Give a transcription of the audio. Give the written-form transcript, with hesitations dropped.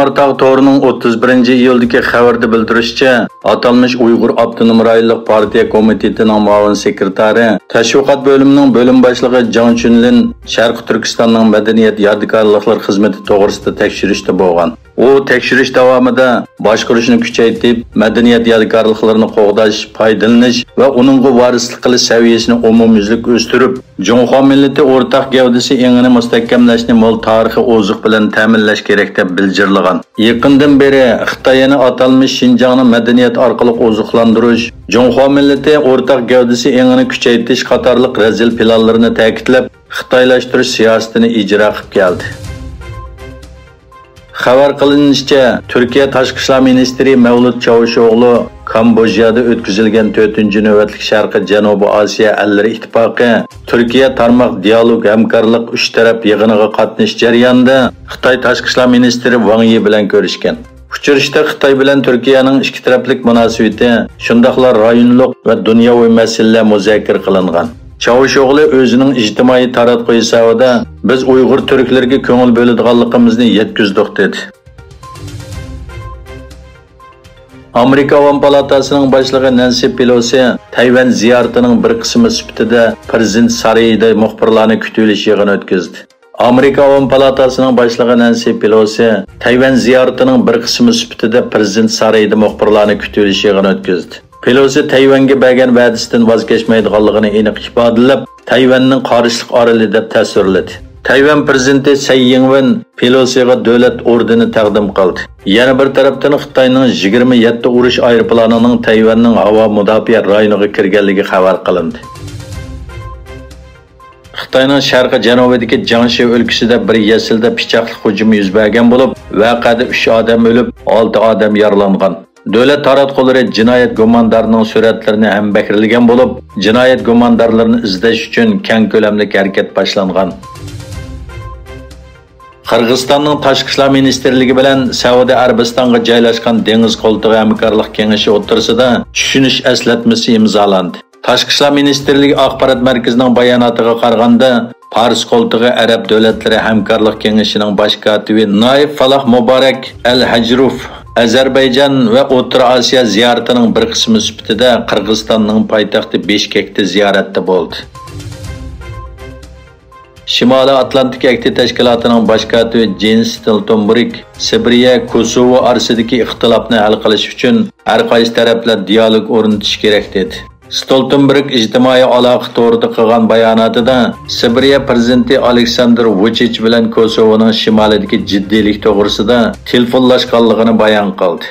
Temirtağ Toru'nun 31 iyuldagi xabarda bildirishicha, atalmış Uyg'ur Abdunum rayonlik partiya komitetining muavin sekretari, tashviqot bo'limining bo'lim boshlig'i Jang Chunlin Sharq Turkistonning madaniyat yodgorliklar xizmati to'g'risida tekshirishda bo'lgan. U tekshirish davomida boshqarishni kuchaytirib, madaniyat yodgorliklarini qo'g'dash, foydalanish va uningga varislik qilish saviyasini umumyuzlik o'stirib, Jonxo millati o'rtaq gavdasi engini mustahkamlashni mo'l tarixiy oziq bilan ta'minlash kerak deb bildirgan. Yaqindan beri Xitoyni atalmış Xinjiangni madaniyat orqali oziqlantirish, Jonxo millati o'rtaq gavdasi engini kuchaytirish qatorliq razil planlarini ta'kidlab, xitoylashtirish siyosatini ijro qilib keldi. Xabar qilinishicha, Turkiya Tashqi ishlar ministri Mevlut Çavuşoğlu Kambodjada o'tkazilgan 4-navbatlik Sharqiy Janubiy Osiyo allari ittifoqi Turkiya tarmoq dialog hamkorlik 3 taraf yig'iniga qatnashish jarayonida Xitoy Tashqi ishlar ministri Wang Yi bilan ko'rishgan. Uchrashda Xitoy bilan Turkiyaning ikki taraflik munosabati, shundaqla rayonlik va dunyoviy masalalar muzokara qilingan. Çavuşoğlu o'zining ijtimoiy taratquv hisobida biz Uyg'ur turklarga ko'ngil bo'ladiganligimizni yetkazdik dedi. Amerika Avam palatasining boshlig'i Nancy Pelosi Tayvan ziyaratining bir qismi sifatida Prezident sarayida muxbirlarni kutilish yig'ini o'tkazdi. Amerika Avam palatasining boshlig'i Nancy Pelosi Tayvan ziyaratining bir qismi sifatida Prezident sarayida muxbirlarni kutilish yig'ini o'tkazdi. Pelosi Tayvanga bergan va'dasidan voz kechmaydiganligini aniq ifodalab, Tayvanning qarshilik orali deb tasvirladi. Tayvan prezidenti Tsai Ing-wen Pelosiga davlat ordeni taqdim qildi. Yana bir tarafdan Xitoyning 27 urush aeroplanining Tayvanning havo mudofaa rayoniga kirganligi xabar qilindi. Xitoyning sharqi janubidagi Jiangxi o'lkasida bir yasilda pichoqli hujum yuz bergan bo'lib, voqeada 3 odam o'lib, 6 odam yaralangan. Davlat taratqullari jinoyat gumondorining suratlarini ham bakirlagan bo'lib, jinoyat gumondorlarini izlash uchun keng ko'lamli harakat boshlangan. Qirg'izistonning Tashqi ishlar ministrligi bilan Saudiya Arabistonga joylashgan dengiz qo'ltig'i hamkorlik kengashi o'rtasida tushunish eslatmasi imzolandi. Tashqi ishlar ministrligi axborot markazining bayonotiga qaraganda, Pars qo'ltig'i Arab davlatlari hamkorlik kengashining bosh kotibi Naif Falah Muborak Al-Hajruf Azerbaycan va O'rta Osiyo ziyaratining bir qismi sifatida Qirg'izistonning poytaxti Bishkekda ziyoratda bo'ldi. Shimoliy Atlantik Akti tashkilotining bosh kotibi Jens Stoltenberg Sibiriya, Kosovo orasidagi ixtilofni hal qilish uchun har qaysi taraflar dialog o'rnatish kerak dedi. Stoltenberg ijtimoiy aloqa to'g'risida qilgan bayonotida Sibiriya prezidenti Aleksandr Vuchich bilan Kosovoning shimolidagi jiddiylik to'g'risida telefonlashganligini bayon qildi.